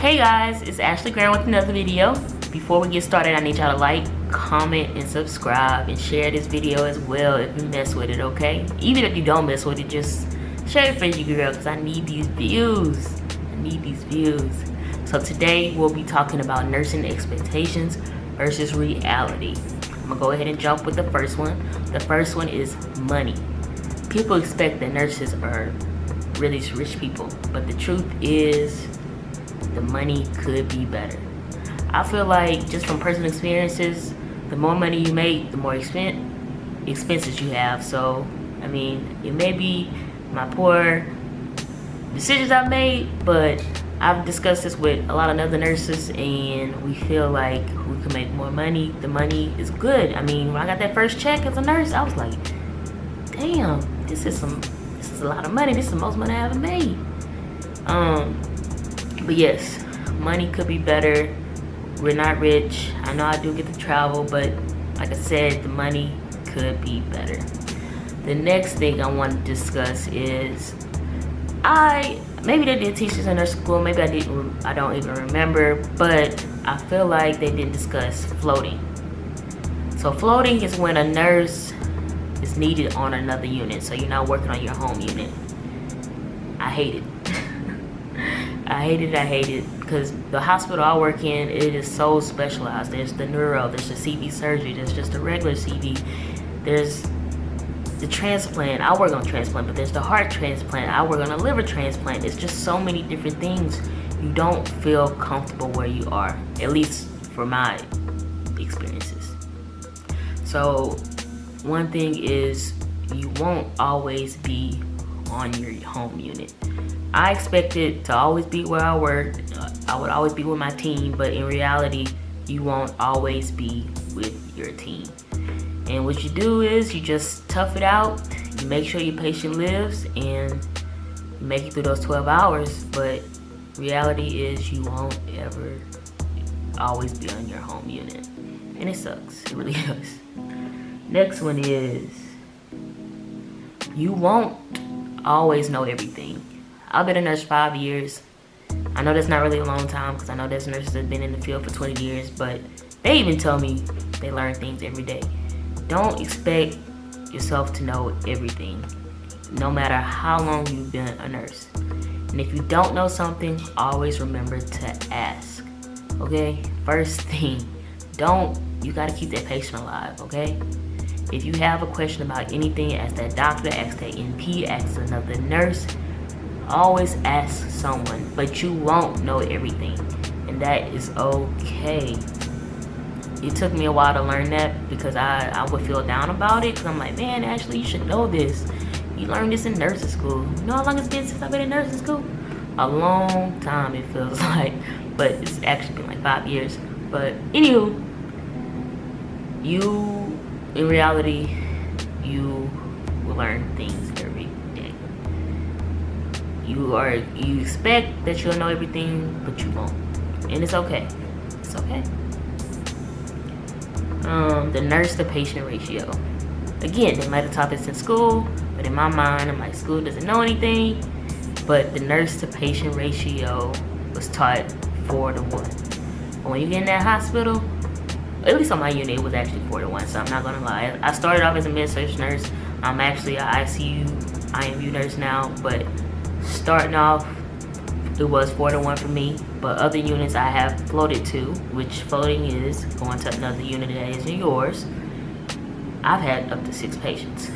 Hey guys, it's Ashley Graham with another video. Before we get started, I need y'all to like, comment, and subscribe, and share this video as well if you mess with it, okay? Even if you don't mess with it, just share it for your girl, because I need these views. So today we'll be talking about nursing expectations versus reality. I'm gonna go ahead and jump with the first one. The first one is money. People expect that nurses are really rich people, but the truth is the money could be better. I feel like, just from personal experiences, the more money you make, the more expenses you have. So, I mean, it may be my poor decisions I've made, but I've discussed this with a lot of other nurses, and we feel like we can make more money. The money is good. I mean, when I got that first check as a nurse, I was like, damn, this is a lot of money. This is the most money I ever made. But yes, money could be better. We're not rich. I know I do get to travel, but like I said, the money could be better. The next thing I want to discuss is, maybe they did teach this in their school, maybe I don't even remember, but I feel like they didn't discuss floating. So floating is when a nurse is needed on another unit, so you're not working on your home unit. I hate it. I hate it, because the hospital I work in, it is so specialized. There's the neuro, there's the CV surgery, there's just the regular CV, there's the transplant. I work on transplant, but there's the heart transplant. I work on a liver transplant. It's just so many different things. You don't feel comfortable where you are, at least for my experiences. So one thing is, you won't always be on your home unit. I expected to always be where I worked. I would always be with my team, but in reality, you won't always be with your team. And what you do is, you just tough it out. You make sure your patient lives, and you make it through those 12 hours. But reality is, you won't ever always be on your home unit. And it sucks. It really does. Next one is, you won't always know everything. I've been a nurse 5 years. I know that's not really a long time, because I know there's nurses that have been in the field for 20 years, but they even tell me they learn things every day. Don't expect yourself to know everything, no matter how long you've been a nurse. And if you don't know something, always remember to ask, okay? First thing, you gotta keep that patient alive, okay? If you have a question about anything, ask that doctor, ask that NP, ask another nurse. Always ask someone, but you won't know everything, and that is okay. It took me a while to learn that, because I would feel down about it, because I'm like, man, Ashley, you should know this. You learned this in nursing school. You know how long it's been since I've been in nursing school? A long time, it feels like, but it's actually been like 5 years. But anywho, in reality, you will learn things every day. You expect that you'll know everything, but you won't, and it's okay. It's okay. The nurse to patient ratio. Again, they might have taught this in school, but in my mind, I'm like, school doesn't know anything. But the nurse to patient ratio was taught 4 to 1. But when you get in that hospital, at least on my unit, it was actually 4 to 1. So I'm not gonna lie. I started off as a med-surg nurse. I'm actually an ICU, IMU nurse now, but starting off, it was 4 to 1 for me. But other units I have floated to, which floating is going to another unit that isn't yours. I've had up to 6 patients.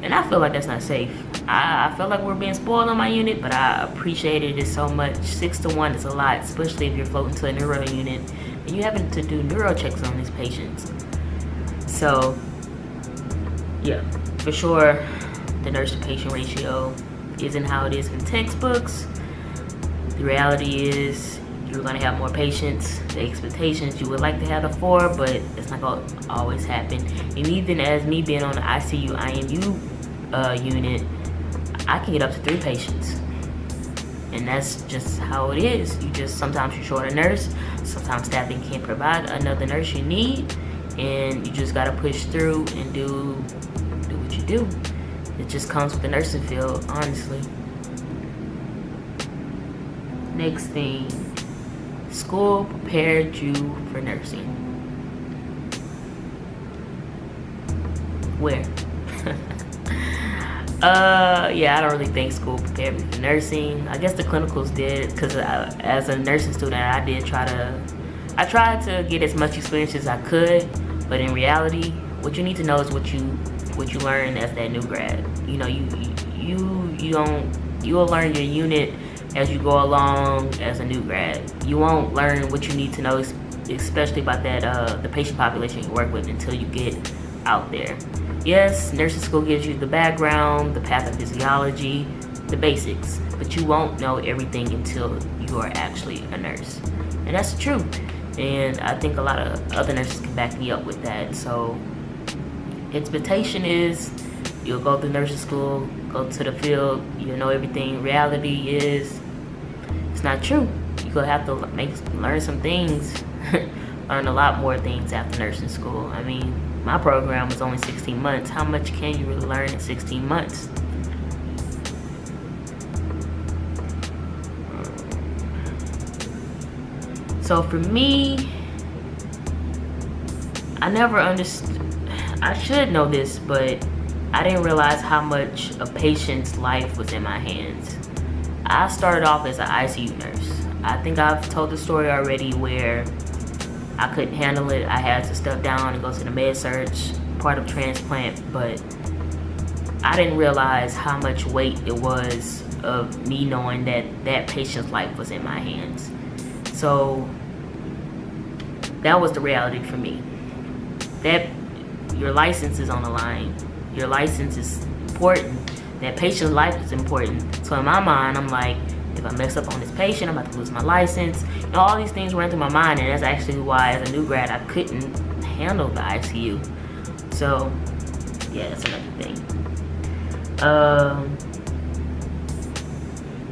And I feel like that's not safe. I feel like we're being spoiled on my unit, but I appreciated it so much. 6 to 1 is a lot, especially if you're floating to a neuro unit and you having to do neuro checks on these patients. So, yeah, for sure, the nurse to patient ratio isn't how it is in textbooks. The reality is, you're going to have more patients. The expectations, you would like to have a 4, but it's not going to always happen. And even as me being on the ICU, IMU unit, I can get up to 3 patients. And that's just how it is. Sometimes you're short a nurse. Sometimes staffing can't provide another nurse you need. And you just got to push through and do what you do. It just comes with the nursing field, honestly. Next thing, school prepared you for nursing? Where? Yeah, I don't really think school prepared me for nursing. I guess the clinicals did, because as a nursing student, I tried to get as much experience as I could, but in reality, what you need to know is what you learn as that new grad. You know, you'll learn your unit as you go along as a new grad. You won't learn what you need to know, especially about that the patient population you work with, until you get out there. Yes, nursing school gives you the background, the pathophysiology, the basics, but you won't know everything until you are actually a nurse. And that's the truth. And I think a lot of other nurses can back me up with that. So expectation is you'll go through nursing school, go to the field, you know everything. Reality is it's not true. You're gonna have to learn some things, learn a lot more things after nursing school. I mean, my program was only 16 months. How much can you really learn in 16 months? So for me, I never understood, I should know this, but I didn't realize how much a patient's life was in my hands. I started off as an ICU nurse. I think I've told the story already where I couldn't handle it. I had to step down and go to the med surge part of transplant, but I didn't realize how much weight it was of me knowing that that patient's life was in my hands. So that was the reality for me. That your license is on the line. Your license is important. That patient's life is important. So in my mind, I'm like, if I mess up on this patient, I'm about to lose my license. You know, all these things ran through my mind, and that's actually why, as a new grad, I couldn't handle the ICU. So, yeah, that's another thing.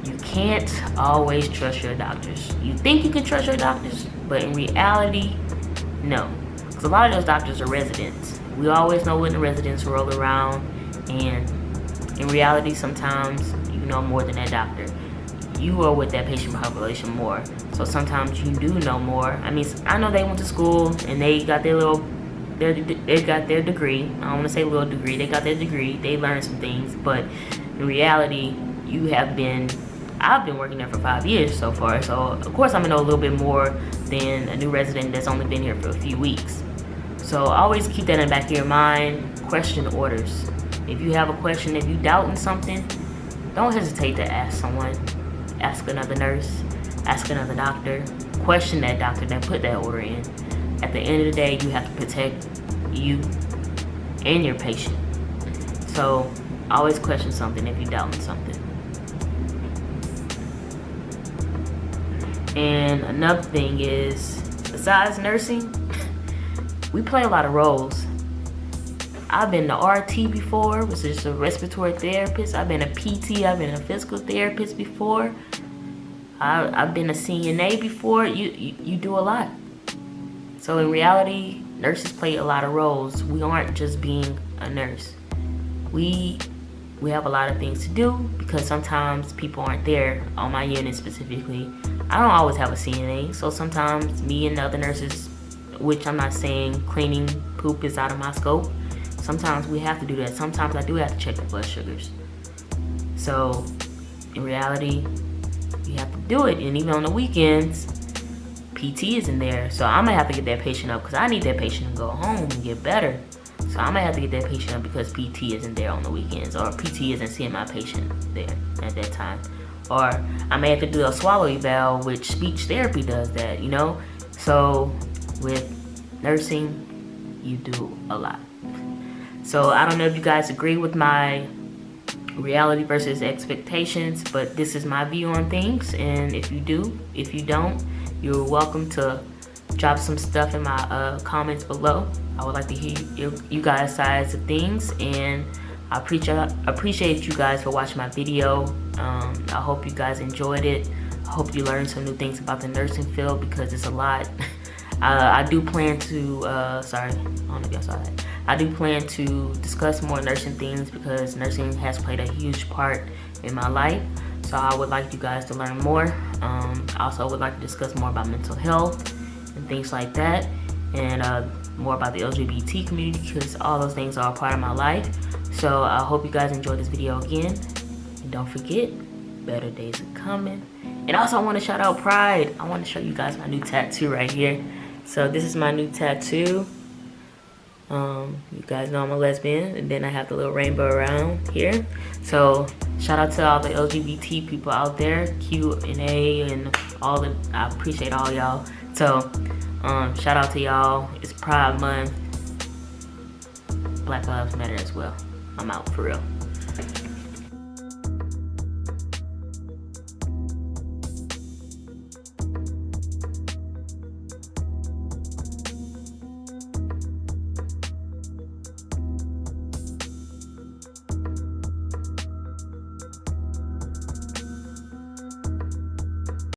You can't always trust your doctors. You think you can trust your doctors, but in reality, no. Because a lot of those doctors are residents. We always know when the residents roll around, and in reality, sometimes you know more than that doctor. You are with that patient population more, so sometimes you do know more. I mean, I know they went to school and they got their degree. I don't want to say little degree. They got their degree. They learned some things, but in reality, I've been working there for 5 years so far. So of course, I'm gonna know a little bit more than a new resident that's only been here for a few weeks. So always keep that in the back of your mind. Question orders. If you have a question, if you doubting something, don't hesitate to ask someone. Ask another nurse, ask another doctor, question that doctor that put that order in. At the end of the day, you have to protect you and your patient. So always question something if you're doubting something. And another thing is, besides nursing, we play a lot of roles. I've been the RT before, which is a respiratory therapist. I've been a PT, I've been a physical therapist before. I've been a CNA before. You do a lot. So in reality, nurses play a lot of roles. We aren't just being a nurse. We have a lot of things to do because sometimes people aren't there. On my unit specifically, I don't always have a CNA. So sometimes me and the other nurses, which I'm not saying cleaning poop is out of my scope, sometimes we have to do that. Sometimes I do have to check the blood sugars. So in reality, you have to do it. And even on the weekends, PT isn't there. So I'm gonna have to get that patient up because I need that patient to go home and get better. So I'm gonna have to get that patient up because PT isn't there on the weekends, or PT isn't seeing my patient there at that time. Or I may have to do a swallow eval, which speech therapy does that, you know? So with nursing, you do a lot. So I don't know if you guys agree with my reality versus expectations, but this is my view on things. And if you do, if you don't, you're welcome to drop some stuff in my comments below. I would like to hear you guys' sides of things, and I appreciate you guys for watching my video. I hope you guys enjoyed it. I hope you learned some new things about the nursing field because it's a lot. I do plan to, sorry, I don't know if y'all saw that. I do plan to discuss more nursing things because nursing has played a huge part in my life. So I would like you guys to learn more. I also would like to discuss more about mental health and things like that, and more about the LGBT community, because all those things are a part of my life. So I hope you guys enjoyed this video again. And don't forget, better days are coming. And also I want to shout out Pride. I want to show you guys my new tattoo right here. So this is my new tattoo. You guys know I'm a lesbian, and then I have the little rainbow around here. So shout out to all the LGBT people out there, Q and A, and all the, I appreciate all y'all. So shout out to y'all. It's Pride Month. Black Lives Matter as well. I'm out for real.